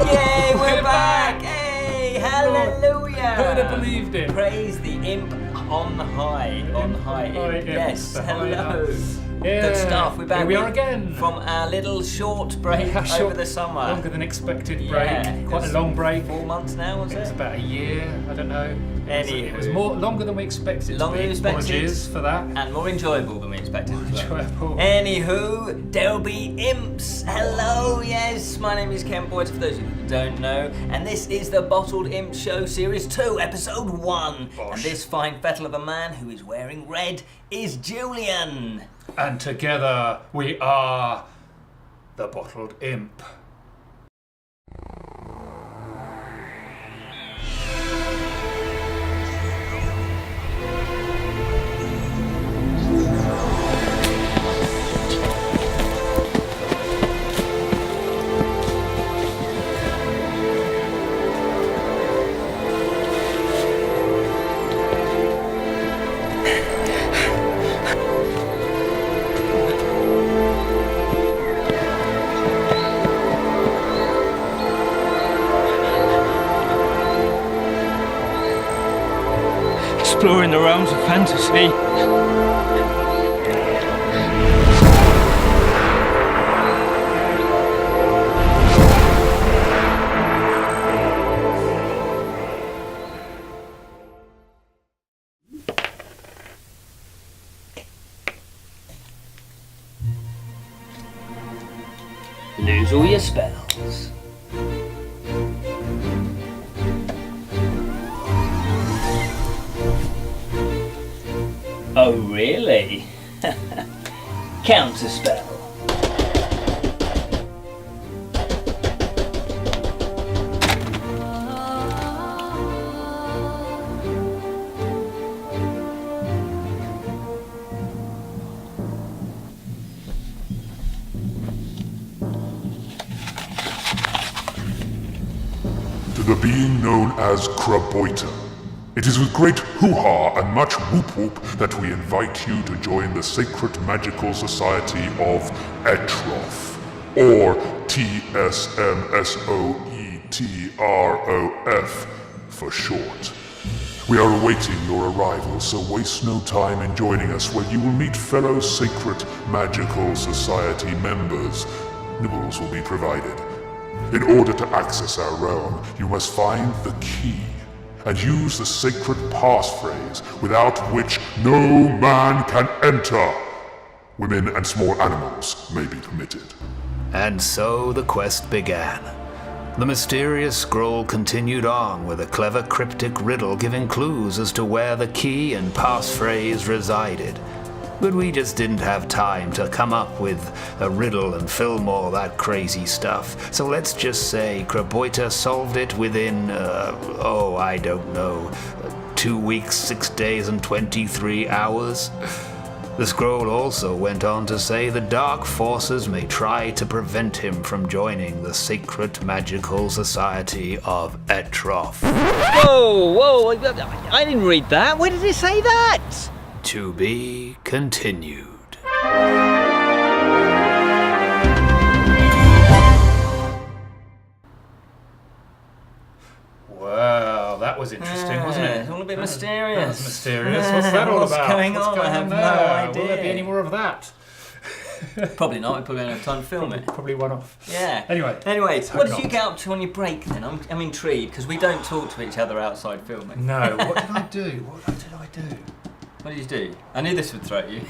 Yay, we're back! Hey, hallelujah! Who'd have believed it? Praise the imp on high. On high imp. Yes, hello. Yeah. Good stuff. We're back. Here we are again. From our little short break over the summer. Longer than expected break. Yeah, Quite a long break. 4 months now, was it? It was about a year, I don't know. It was longer than we expected. Longer than expected. Apologies for that. And more enjoyable than we expected as well. Enjoyable. Anywho, there'll be imps. Hello, yes. My name is Ken Boyd, for those of you who don't know. And this is the Bottled Imp Show Series 2, Episode 1. Bosh. And this fine fettle of a man who is wearing red is Julian. And together we are the Bottled Imp. Exploring the realms of fantasy. Lose all your spells. Oh, really? Counterspell. To the being known as Kraboita. It is with great hoo-ha and much whoop-whoop that we invite you to join the Sacred Magical Society of Etrof, or TSMSOETROF for short. We are awaiting your arrival, so waste no time in joining us where you will meet fellow Sacred Magical Society members. Nibbles will be provided. In order to access our realm, you must find the key and use the sacred passphrase without which no man can enter. Women and small animals may be permitted. And so the quest began. The mysterious scroll continued on with a clever cryptic riddle giving clues as to where the key and passphrase resided. But we just didn't have time to come up with a riddle and film all that crazy stuff. So let's just say Kraboita solved it within, 2 weeks, 6 days and 23 hours. The scroll also went on to say the dark forces may try to prevent him from joining the Sacred Magical Society of Etrof. Whoa, I didn't read that. Where did it say that? To be continued. Wow, that was interesting, wasn't it? It's all a bit mysterious. That was mysterious. What's that all What's about? going What's on? going I have on no there? idea. Will there be any more of that? Probably not. We probably don't have time to film it. Probably one off. Yeah. Anyway, what did you get up to on your break then? I'm intrigued because we don't talk to each other outside filming. No. What did I do? What did I do? What did you do? I knew this would throw you.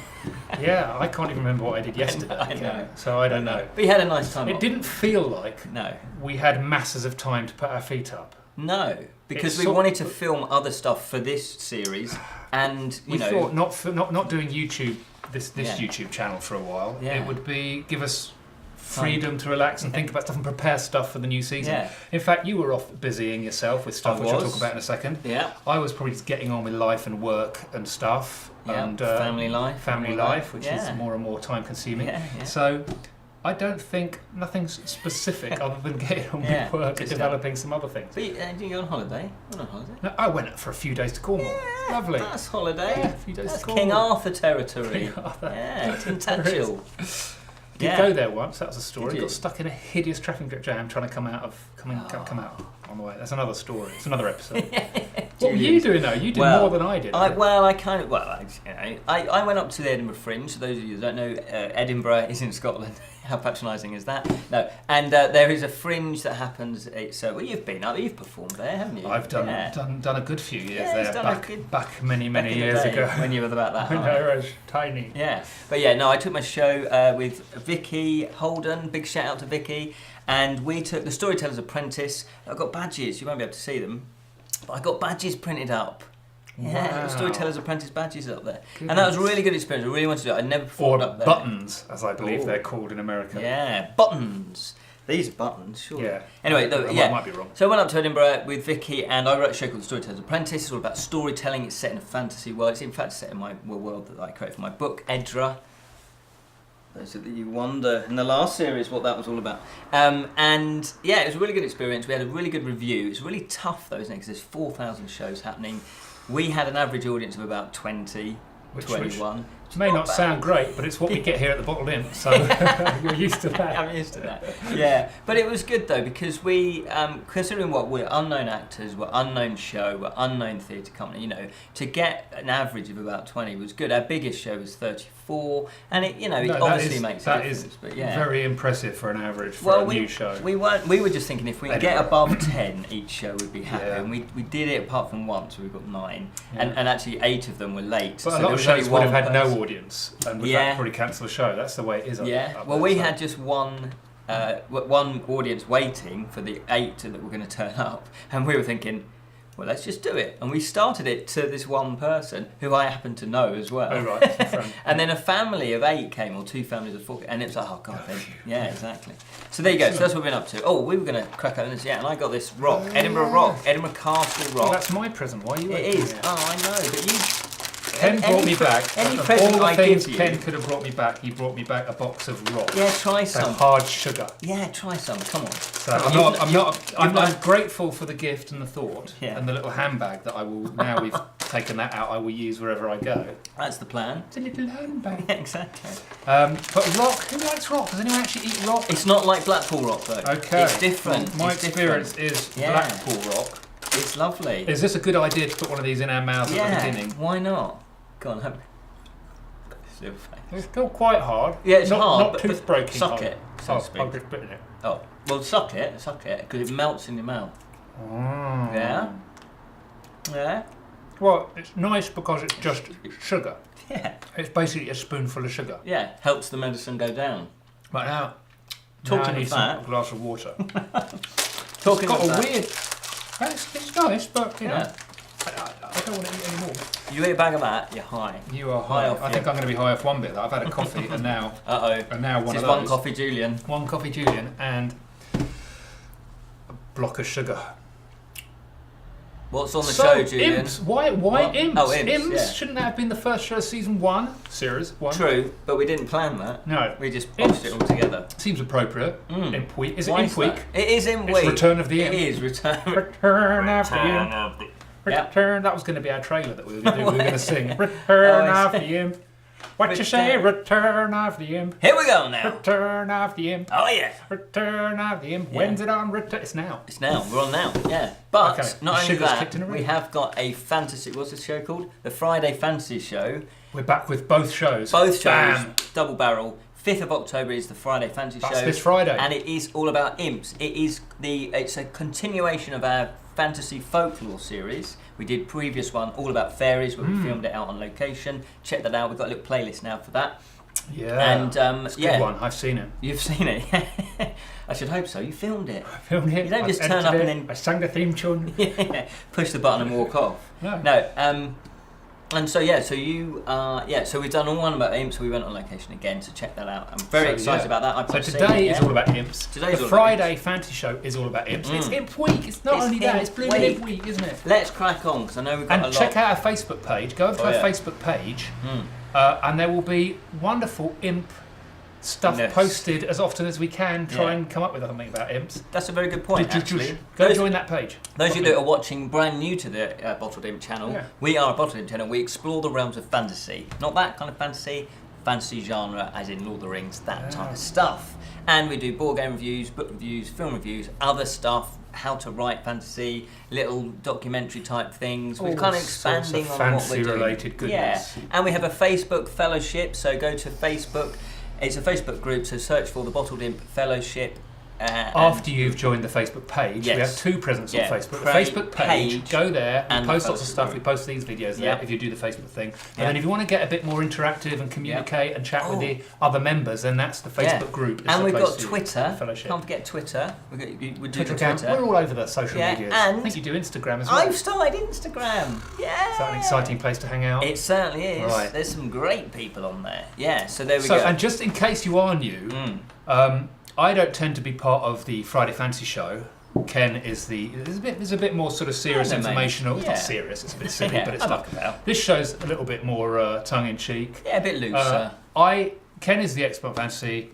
Yeah, I can't even remember what I did yesterday. I know. So I don't know. But you had a nice time. It off. didn't feel like No. we had masses of time to put our feet up. No, because It's we sort- wanted to film other stuff for this series, and We thought not doing YouTube, this Yeah. YouTube channel for a while. Yeah. It would give us freedom to relax and think about stuff and prepare stuff for the new season. Yeah. In fact, you were off busying yourself with stuff, I which I'll was. talk about in a second. Yeah. I was probably just getting on with life and work and stuff. Yeah, And family life. family life, which is more and more time consuming. Yeah, yeah. So I don't think nothing's specific other than getting on Yeah, with work good and stuff. developing some other things. But did you go on holiday? Went on holiday? No, I went for a few days to Cornwall. Lovely. That's holiday. Yeah, a few days That's to Cornwall. King Arthur territory. King Arthur. Yeah, Tintagel. Did go there once. That was a story. Did you? Got stuck in a hideous traffic jam trying to come out on the way. That's another story. It's another episode. What were you doing though? You did more than I did. I went up to the Edinburgh Fringe. So those of you who don't know, Edinburgh is in Scotland. How patronising is that? No, and there is a fringe that happens. Well, you've been up, you've performed there, haven't you? I've done a good few years Yeah, there. Back many back in the years day, ago. when you were about that When high. I was tiny. Yeah, but yeah, no, I took my show with Vicky Holden. Big shout out to Vicky, and we took the Storyteller's Apprentice. I got badges. You won't be able to see them, but I got badges printed up. Yeah, Wow. Storyteller's Apprentice badges up there, and that was a really good experience. I really wanted to do it. I never Or performed up there. buttons, as I believe Ooh. they're called in America. Yeah, buttons. These are buttons, sure. Yeah. Anyway, I might be wrong. So I went up to Edinburgh with Vicky, and I wrote a show called The Storyteller's Apprentice. It's all about storytelling. It's set in a fantasy world. It's in fact set in my world that I created for my book, Edra. Those that you wonder in the last series what that was all about. And yeah, it was a really good experience. We had a really good review. It's really tough though, isn't it? Because there's 4,000 shows happening. We had an average audience of about 20, Which 21. may not sound great, but it's what we get here at the Bottled Imp, so you're used to that. I'm used to that. Yeah, but it was good though because we, considering what we're unknown actors, we're unknown show, we're unknown theatre company. You know, to get an average of about 20 was good. Our biggest show was 34, and it, it obviously makes a difference. But yeah, very impressive for an average for a new show. We were just thinking if we could get above 10 each show, we'd be happy. Yeah. And we did it apart from once, we got 9, Yeah. and actually 8 of them were late. But so a lot there of was only shows would have one had no person. audience, and would Yeah. probably cancel the show. That's the way it is. Yeah. Up Well, there, we so. had just one audience waiting for the 8 that were going to turn up, and we were thinking, well, let's just do it. And we started it to this one person who I happen to know as well. Oh, right, it's a friend. And then a family of 8 came, or 2 families of 4, and it was like, oh god, yeah, exactly. So there you go. So that's what we've been up to. Oh, we were going to crack open this, yeah, and I got this rock, Edinburgh Castle rock. Oh, that's my present. Why are you? It opening is. it? Oh, I know, but you. Ken brought me back. Any of present all the I things give you. Ken could have brought me back, he brought me back a box of rocks. Yeah, try So some. hard sugar. Yeah, try some. Come on. So Come on, I'm grateful for the gift and the thought Yeah. and the little handbag that I will, now we've taken that out, I will use wherever I go. That's the plan. It's a little handbag. Yeah, exactly. But rock, who likes rock? Does anyone actually eat rock? It's not like Blackpool rock though. Okay. It's different. My It's experience different. is Yeah. Blackpool rock. It's lovely. Is this a good idea to put one of these in our mouths at the beginning? Why not? Go on, have face. It's still quite hard. Yeah, it's not, hard, Not but tooth-breaking suck hard. it, so to Oh, speak. I'll just put it in it. Oh, well, suck it, because it melts in your mouth. Yeah? Yeah? Well, it's nice because it's just sugar. Yeah. It's basically a spoonful of sugar. Yeah, helps the medicine go down. Right now, Talking I of need that- some glass of water. Talking It's got of a that, weird. It's nice, but you know, Yeah. I don't want to eat any more. You eat a bag of that, you're high. You are High high. off, I think yeah. I'm going to be high off one bit. I've had a coffee and now Uh-oh. one This of is those. one coffee, Julian. One coffee, Julian, and a block of sugar. What's on the So, show, Julian? Imps. Why What? Imps? Oh, Imps, yeah. Shouldn't that have been the first show of season 1? Series 1? True, but we didn't plan that. No. We just Imps. botched it all together. Seems appropriate. Imp week. Is it Why Imp is week? that? It is Imp It's week. Return of the Imp. It is Return. Return of the Imp. of the... Return. That was going to be our trailer that we were going to do. We were going to sing. Return Oh, of the Imp. What you say? Return of the Imp. Here we go now. Return of the Imp. Oh yeah. Return of the Imp. Yeah. When's it on? It's now. It's now. We're on now. Yeah. But Okay, not the only sugar's kicked in that, a we room. have got a fantasy. What's this show called? The Friday Fantasy Show. We're back with both shows. Both shows, Bam. double barrel. 5th of October is the Friday Fantasy That's Show. this Friday. And it is all about imps. It's a continuation of our fantasy folklore series. We did previous one all about fairies where we filmed it out on location. Check that out. We've got a little playlist now for that. Yeah. And It's a yeah, good one. I've seen it. you've seen it. I should hope so. You filmed it. I filmed it. You don't I've just turn edited up and it, then- I sang the theme tune. Push the button and walk off. No. No. And so so we've done one about Imps. We went on location again, so check that out. I'm very excited about that. So today is all about Imps. Today's the all Friday Fantasy Show is all about Imps. It's Imp Week. It's not only that, it's Blooming Imp Week, isn't it? Let's crack on, because I know we've got a lot. And check out our Facebook page. Go over to our Facebook page, and there will be wonderful Imp stuff posted as often as we can. Try and come up with something about Imps. That's a very good point, actually. Go join that page. Those of you that are watching brand new to the Bottled Imp channel, we are a Bottled Imp channel. We explore the realms of fantasy. Not that kind of fantasy genre as in Lord of the Rings, that type of stuff. And we do board game reviews, book reviews, film reviews, other stuff, how to write fantasy, little documentary type things. We're kind of expanding on what we're doing. Fantasy-related goodness. Yeah, and we have a Facebook fellowship, so go to Facebook. It's a Facebook group, so search for the Bottled Imp Fellowship. After you've joined the Facebook page, we have two presents on Facebook. The Facebook page, go there, and post lots of stuff. Group. We post these videos there if you do the Facebook thing. And then if you want to get a bit more interactive and communicate and chat with the other members, then that's the Facebook group. And we've got Twitter. Can't forget Twitter. We do Twitter. We're all over the social medias. And I think you do Instagram as well. I've started Instagram. Yeah. Is that an exciting place to hang out? It certainly is. Right. There's some great people on there. Yeah, so there we go. And just in case you are new, I don't tend to be part of the Friday Fantasy Show. Ken is there's a bit more sort of serious informational. It's not serious, it's a bit silly, but it's like this show's a little bit more tongue in cheek. Yeah, a bit looser. Ken is the expert on fantasy.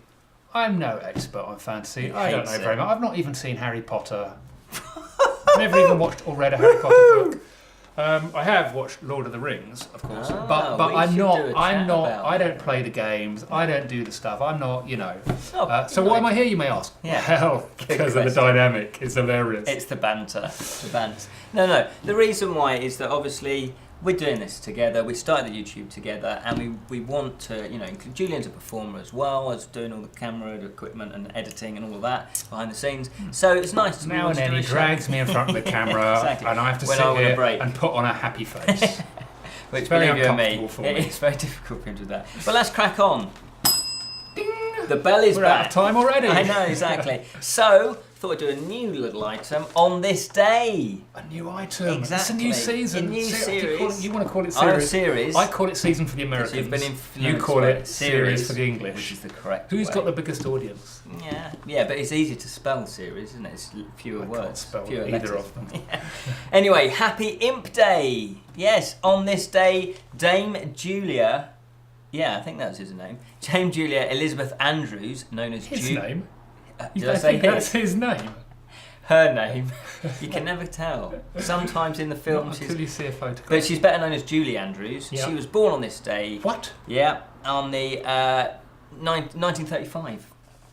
I'm no expert on fantasy. I don't know very much. I've not even seen Harry Potter. Never even watched or read a Harry Potter book. I have watched Lord of the Rings, of course, but I'm not. I don't play the games. I don't do the stuff. I'm not. So why am I here? You may ask. Well, because of the dynamic. It's hilarious. It's the banter. No. The reason why is that obviously we're doing this together. We started the YouTube together, and we want to, include Julian's a performer as well as doing all the camera, the equipment, and editing and all of that behind the scenes. So it's nice to now and then he drags me in front of the camera, and I have to sit here and put on a happy face. Which, it's very uncomfortable for me. It's very difficult for him to do that. But let's crack on. Ding! The bell is back. We're out of time already. I know, exactly. So, thought I'd do a new little item on this day. A new item. Exactly. It's a new season. A new series. You want to call it series? Series. I call it season for the Americans. You've been you call it series for the English. Which is the correct Who's way. got the biggest audience? Yeah, but it's easy to spell series, isn't it? It's fewer words. Can't spell fewer either letters. of them. Anyway, happy Imp Day. Yes, on this day, Dame Julia... Yeah, I think that's his name. Dame Julia Elizabeth Andrews, known as his name? Did I say that's his name? Her name. You can never tell. Sometimes in the film until you see a photograph. But she's better known as Julie Andrews. Yep. She was born on this day. What? Yeah, on the 1935.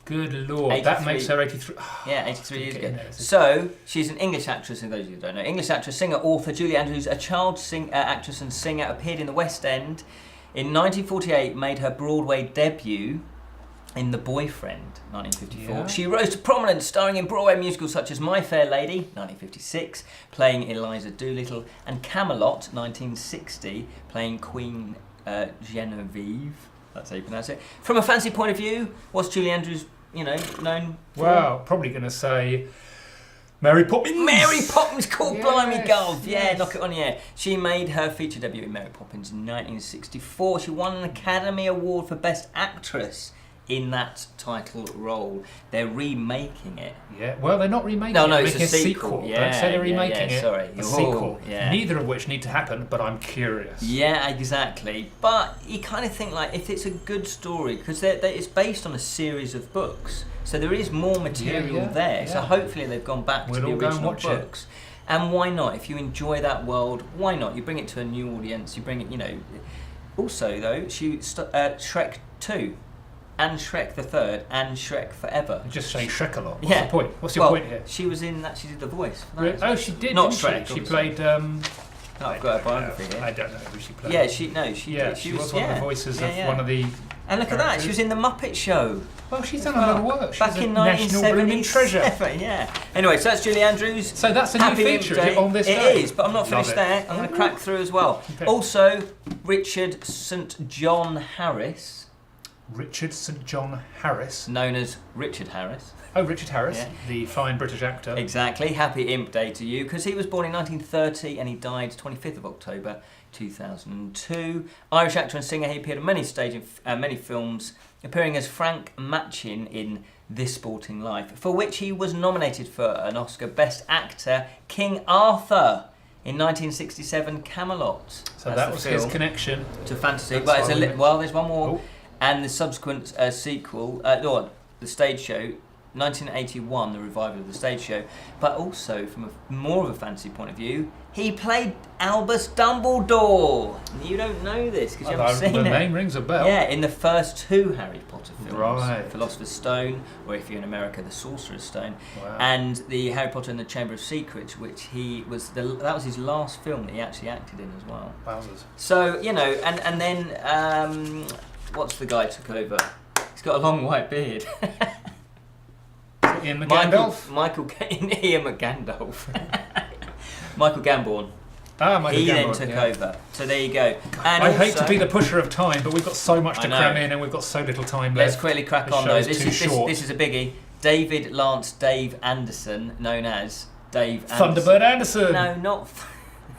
Good Lord, 83. that makes her 83. Yeah, 83 years ago. So, she's an English actress, and those of you who don't know. English actress, singer, author, Julie Andrews, a child actress and singer, appeared in the West End. In 1948, made her Broadway debut in The Boyfriend, 1954. Yeah. She rose to prominence, starring in Broadway musicals such as My Fair Lady, 1956, playing Eliza Doolittle, and Camelot, 1960, playing Queen Genevieve. That's how you pronounce it. From a fancy point of view, what's Julie Andrews, known for? Well, probably going to say... Mary Poppins! Mary Poppins, cool, blimey, Gov. Yeah, knock it on the air. She made her feature debut in Mary Poppins in 1964. She won an Academy Award for Best Actress in that title role. They're remaking it. Yeah, well, they're not remaking it. No, they're it's making a sequel. Yeah, don't say they're remaking it. Sorry. A sequel. Yeah. Neither of which need to happen, but I'm curious. Yeah, exactly. But you kind of think, if it's a good story, because it's based on a series of books, so there is more material there. So hopefully they've gone back to the original books. And why not? If you enjoy that world, why not? You bring it to a new audience. You bring it, Also, though, Shrek 2. And Shrek the Third, and Shrek Forever. You're just saying Shrek a lot. What's the point? What's your point here? She was in that. She did the voice. Oh, she did. Not Shrek. She played. I've got a biography here. I don't know who she played. Yeah, she did. She was one of the voices of one of the. And look at that, she was in the Muppet Show. Well, she's done a lot of work. She's back in 1977. treasure. Yeah. Anyway, so that's Julie Andrews. So that's a new feature on this day. It is, but I'm not finished there. I'm going to crack through as well. Okay. Also, Richard St. John Harris. Richard St. John Harris. Known as Richard Harris. Oh, Richard Harris, the fine British actor. Exactly. Happy Imp Day to you, because he was born in 1930 and he died 25th of October 2002. Irish actor and singer, he appeared on many many films, appearing as Frank Machin in This Sporting Life, for which he was nominated for an Oscar Best Actor, King Arthur, in 1967 Camelot. So that was his connection to fantasy. That's Well, there's one more. Oh. And the subsequent sequel, the stage show, 1981, the revival of the stage show. But also, from more of a fantasy point of view, he played Albus Dumbledore. You don't know this because you haven't seen it. The name rings a bell. Yeah, in the first 2 Harry Potter films. Right. Philosopher's Stone, or if you're in America, the Sorcerer's Stone. Wow. And the Harry Potter and the Chamber of Secrets, which that was his last film that he actually acted in as well. Wowzers. So, and then, what's the guy took over? He's got a long white beard. Ian McGandalf? Ian McGandalf. Michael Gambon. Michael He then Gambon, took yeah. over. So there you go. And I hate also, to be the pusher of time, but we've got so much to I know. cram in and we've got so little time left. Let's quickly crack This on show though. is This too short. is a biggie. David Lance Dave Anderson, known as Dave Anderson. Thunderbird Anderson. No, not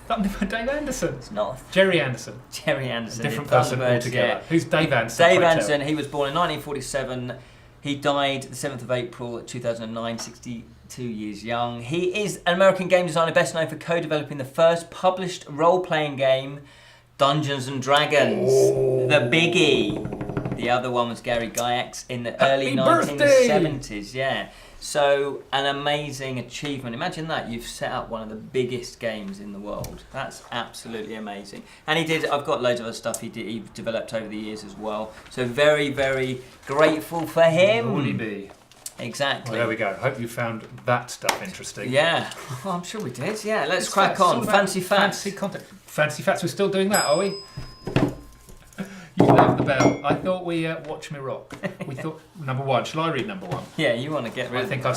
Thunderbird Dave Anderson. it's not Jerry Anderson. Jerry Anderson. Different the person Thunderbirds, altogether. yeah. Who's Dave Anderson? Dave pray tell? Anderson, he was born in 1947. He died the 7th of April 2009, 62 years young. He is an American game designer best known for co-developing the first published role-playing game, Dungeons and Dragons. The biggie. The other one was Gary Gygax in the early 1970s. Yeah. So, an amazing achievement. Imagine that, you've set up one of the biggest games in the world. That's absolutely amazing. And I've got loads of other stuff he developed over the years as well. So very, very grateful for him. Would he be? Exactly. Well, there we go. Hope you found that stuff interesting. Yeah. Well, I'm sure we did. Yeah, let's crack on. Fancy facts. Fancy content. Fancy facts, we're still doing that, are we? You love the bell. I thought we watch me rock. We thought number 1. Shall I read number 1? Yeah, you want to get rid I of think the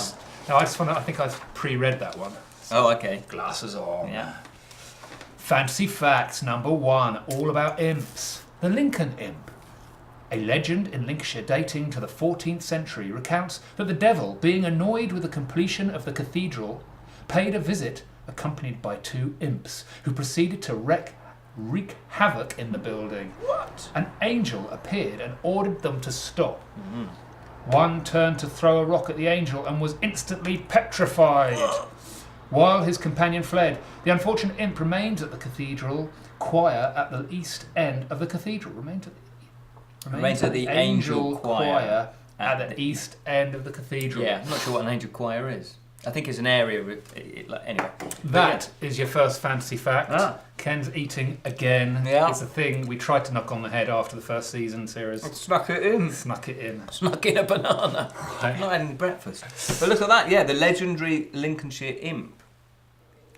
I think I've pre-read that one. Oh, okay. Glasses on. Yeah. Fancy facts number 1, all about imps. The Lincoln Imp. A legend in Lincolnshire dating to the 14th century recounts that the devil, being annoyed with the completion of the cathedral, paid a visit accompanied by 2 imps who proceeded to wreak havoc in the building. What? An angel appeared and ordered them to stop. One turned to throw a rock at the angel and was instantly petrified. While his companion fled, the unfortunate imp remained at the cathedral choir at the east end of the cathedral. Remains at the angel choir at the east end of the cathedral. Yeah, I'm not sure what an angel choir is. I think it's an area with anyway. That is your first fantasy fact. Ken's eating again. Yeah. It's a thing we tried to knock on the head after the first season series. Snuck it in. Snuck it in. Snuck in a banana. Right. Not having breakfast. But look at that, yeah, the legendary Lincolnshire imp.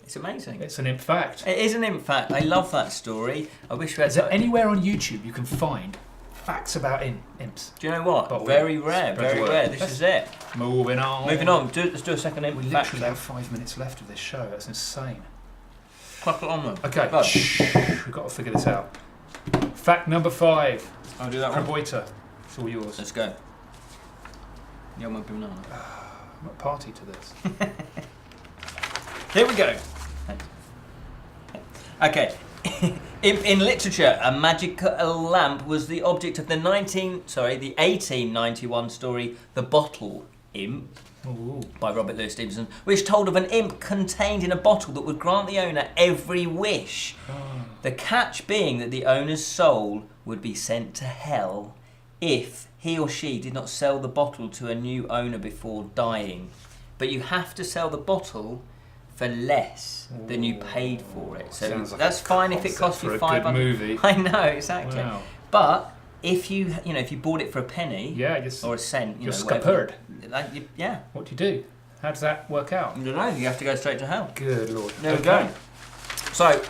It's amazing. It's an imp fact. It is an imp fact. I love that story. I wish we had Is there anywhere on YouTube you can find facts about imps? Do you know what? But very rare, spread very the word. rare. This is it. Moving on. Moving on. Let's do a second imp We fact. literally have 5 minutes left of this show. That's insane. Crack it on then. Okay, Go. we've got to figure this out. Fact number 5. I'll do that one. Kraboita. It's all yours. Let's go. You want my banana? I'm at party to this. Here we go. Okay. In literature, a magical lamp was the object of the 1891 story The Bottled Imp Ooh. by Robert Louis Stevenson, which told of an imp contained in a bottle that would grant the owner every wish. The catch being that the owner's soul would be sent to hell if he or she did not sell the bottle to a new owner before dying. But you have to sell the bottle for less than you paid for it. So Sounds like that's a fine if it costs concept you for a good $500. movie. I know, exactly. Wow. But if you bought it for a penny or a cent, you're whatever, scuppered. yeah. What do you do? How does that work out? I don't know. You have to go straight to hell. Good lord. There we go. So,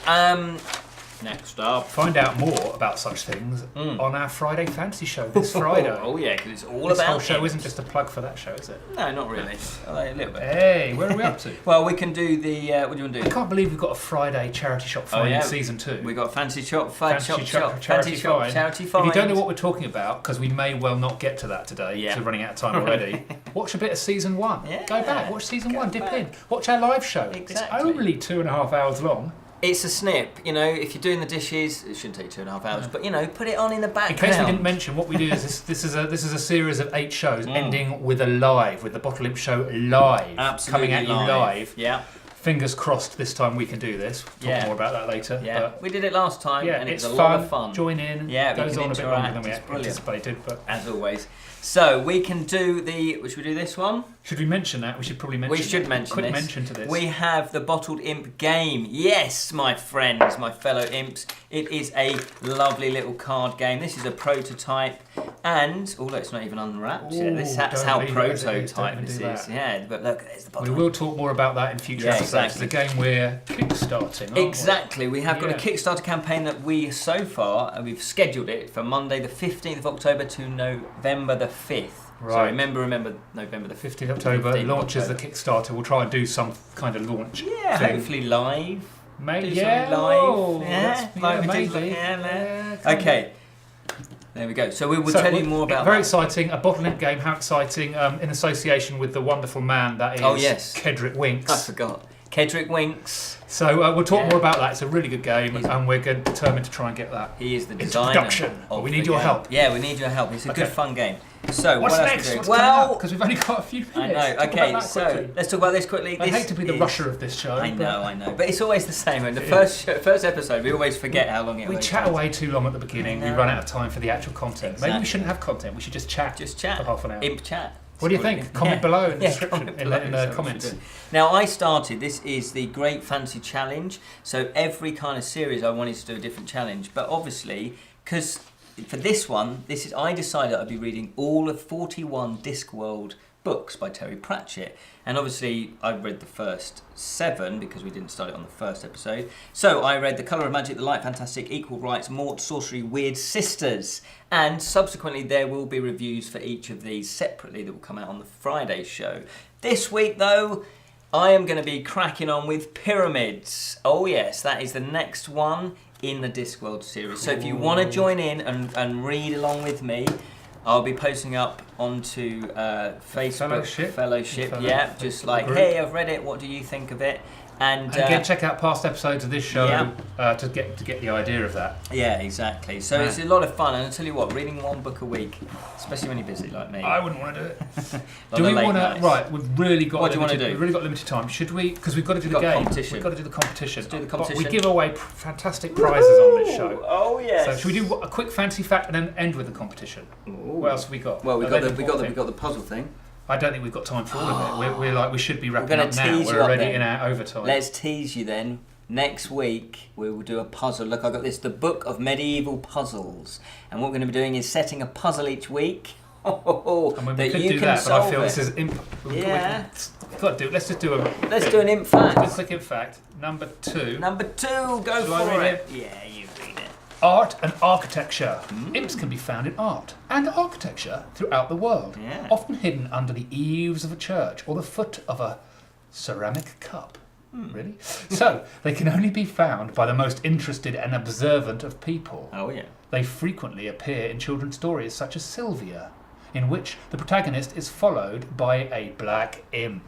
next up. Find out more about such things on our Friday fantasy show this Friday. Oh yeah, because it's all This about whole show it. isn't just a plug for that show, is it? No, not really. A little bit. Hey, where are we up to? Well, we can do the. What do you want to I do? can't believe we've got a Friday charity shop find in season 2. We got fancy shop, Fancy shop, charity find. charity If find. you don't know what we're talking about, because we may well not get to that today, because we're running out of time already, watch a bit of season 1. Yeah. Go back, watch season 1, dip back. in. Watch our live show. It's Exactly. only 2.5 hours long. It's a snip, you know. If you're doing the dishes, it shouldn't take 2.5 hours, but you know, put it on in the background. In case we didn't mention, what we do is this is a series of 8 shows ending with a live, with the Bottled Imp Show live, Absolutely coming at you live. Yeah. Fingers crossed this time we can do this. We'll talk more about that later. Yeah, but we did it last time, and it's a lot of fun. Join in. Yeah, it goes we can on a bit interact. longer than we anticipated, but as always. So we can do should we do this one? Should we mention that? We should probably mention. We should mention quick this. mention to this. We have the Bottled Imp game. Yes, my friends, my fellow imps. It is a lovely little card game. This is a prototype, and although it's not even unwrapped yet, that's how prototype this is. Yeah, but look, there's the bottle. We will talk more about that in future episodes. Exactly. It's a game we're kickstarting. Exactly. We have got a Kickstarter campaign that we've scheduled it for Monday the 15th of October to November the 5th. Right. So remember November the 15th of October launches the Kickstarter. We'll try and do some kind of launch. Yeah, thing. hopefully live. Maybe live. Maybe. Okay. There we go. So we will tell you more about very exciting. A Bottled Imp game. How exciting! In association with the wonderful man that is Kedrick Winks. I forgot. Kedrick Winks. So we'll talk more about that. It's a really good game, and we're determined to try and get that. He is the into designer. production. We need your help. Yeah, we need your help. It's a good fun game. So what's what next? Else Well, because we've only got a few minutes. I know. Okay, so let's talk about this quickly. I hate to be the rusher of this show. I know, but it's always the same. In the first episode, we always forget how long it was. We chat away too long at the beginning. We run out of time for the actual content. Exactly. Maybe we shouldn't have content. We should just chat. For half an hour. Imp chat. What do you think? Comment below in the description, in the comments. Now, this is the Great Fantasy Challenge. So every kind of series I wanted to do a different challenge. But obviously, because for this one, I decided I'd be reading all of 41 Discworld books by Terry Pratchett. And obviously, I read the first 7 because we didn't start it on the first episode. So I read The Colour of Magic, The Light Fantastic, Equal Rights, Mort, Sorcery, Weird Sisters. And subsequently, there will be reviews for each of these separately that will come out on the Friday show. This week, though, I am going to be cracking on with Pyramids. Oh yes, that is the next one in the Discworld series. So if you want to join in and read along with me, I'll be posting up onto Facebook Fellowship. Yeah, just like, hey, I've read it. What do you think of it? And again, check out past episodes of this show to get the idea of that. Yeah, exactly. So it's a lot of fun. And I'll tell you what, reading one book a week, especially when you're busy like me. I wouldn't want to do it. Do we want to? Right, we've really got. What do you want to do? We've really got limited time. Should we? Because we've got to do the game. We've got to do the competition. Let's do the competition. But we give away fantastic prizes on this show. Oh yes. So should we do a quick fancy fact and then end with the competition? Ooh. What else have we got? Well, we got the puzzle thing. I don't think we've got time for all of it. We should be wrapping up now. We're already in our overtime. Let's tease you then. Next week we will do a puzzle. Look, I got this, the Book of Medieval Puzzles, and what we're going to be doing is setting a puzzle each week. And when we could do that, but I feel this is imp. Yeah. We've got to do. Let's just do a. Let's do an imp fact. Do a quick imp fact. Number 2. Go for it. Yeah, you read it. Art and architecture. Imps can be found in art and architecture throughout the world, often hidden under the eaves of a church or the foot of a ceramic cup. Really? So, they can only be found by the most interested and observant of people. Oh, yeah. They frequently appear in children's stories such as Sylvia, in which the protagonist is followed by a black imp.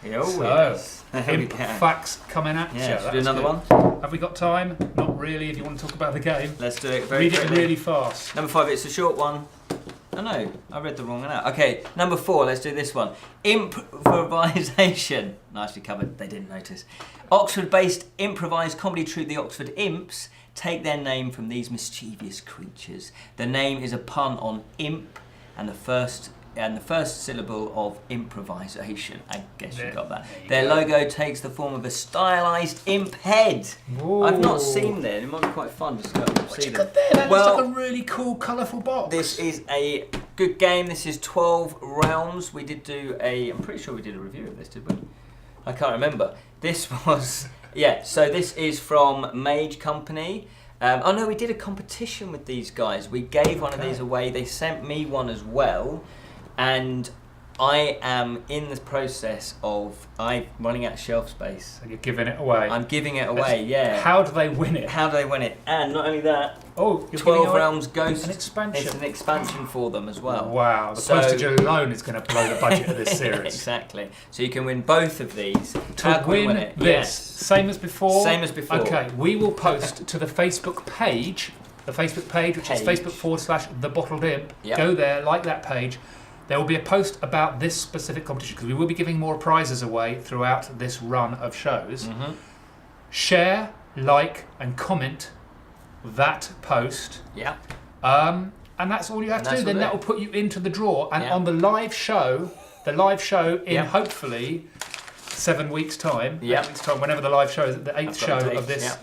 Imp facts coming at you. Should we do another one? Have we got time? Not really, if you want to talk about the game. Let's do it very quickly. Read it really fast. Number 5, it's a short one. Oh no, I read the wrong one out. Okay, number 4, let's do this one. Improvisation. Nicely covered, they didn't notice. Oxford-based improvised comedy troupe, the Oxford Imps, take their name from these mischievous creatures. The name is a pun on imp and the first syllable of improvisation. I guess you got that. Their logo takes the form of a stylized imp head. Ooh. I've not seen them. It might be quite fun to see them. What you got there? That looks like a really cool, colourful box. This is a good game. This is 12 rounds. We did do I'm pretty sure we did a review of this, did we? I can't remember. This was, so this is from Mage Company. Oh no, we did a competition with these guys. We gave one of these away. They sent me one as well. And I am in the process of running out of shelf space. So you're giving it away. I'm giving it away, yeah. How do they win it? How do they win it? And not only that, Oh, you're 12 giving away Realms Ghost. an expansion. It's an expansion for them as well. Wow, the So- postage alone is going to blow the budget of this series. Exactly. So you can win both of these. To How can we win it? this, Yes. same as before. Same as before. Okay, we will post to the Facebook page, which is Facebook.com/The Bottled Imp. Yep. Go there, like that page. There will be a post about this specific competition because we will be giving more prizes away throughout this run of shows. Mm-hmm. Share, like, and comment that post. Yeah. And that's all you have And to do. that's Then all that it. will put you into the draw. And Yeah. on the live show in Yeah. hopefully 7 weeks' time, Yeah. 8 weeks' time, whenever the live show is, the 8th I've show got the of date, this, yeah.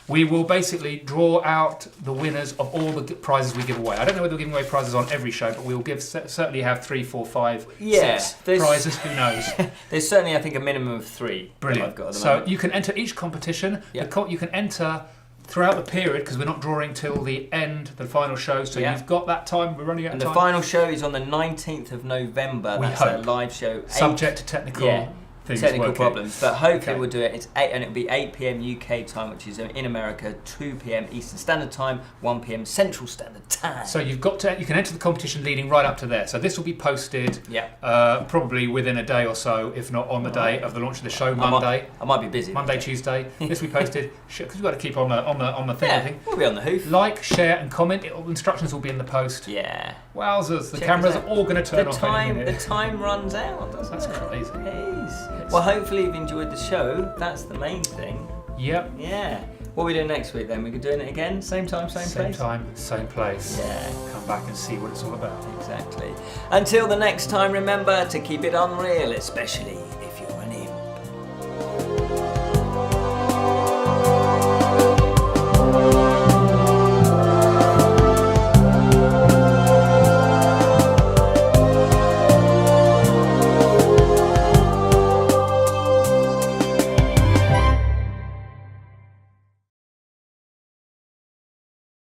we will basically draw out the winners of all the prizes we give away. I don't know whether we're giving away prizes on every show, but we'll certainly have 3, 4, 5, Yeah, 6 there's- prizes. Who knows? There's certainly, I think, a minimum of 3. Brilliant. That I've got at the So moment. you can enter each competition. Yeah. You can enter throughout the period because we're not drawing till the end, the final show. So Yeah. you've got that time. We're running out And of the time. final show is on the 19th of November. We That's hope. a live show. Subject to technical things technical working. problems, but hopefully Okay. we'll do it. It's 8, and it'll be 8 p.m. UK time, which is in America, 2 p.m. Eastern Standard Time, 1 p.m. Central Standard Time. So you can enter the competition leading right up to there. So this will be posted yeah, probably within a day or so, if not on the day of the launch of the show, Monday. I might be busy. Monday, Tuesday. This will be posted because we've got to keep on the thing. I Yeah, think. we'll be on the hoof. Like, share, and comment. Instructions will be in the post. Yeah. Wowzers! The Check cameras us are out. all going to turn The off any time, minute. the time runs out. That's crazy. It is. Well, hopefully you've enjoyed the show. That's the main thing. Yep. Yeah. What are we doing next week then? We're doing it again? Same time, same place? time, same place. Yeah. Come back and see what it's all about. Exactly. Until the next time, remember to keep it unreal, especially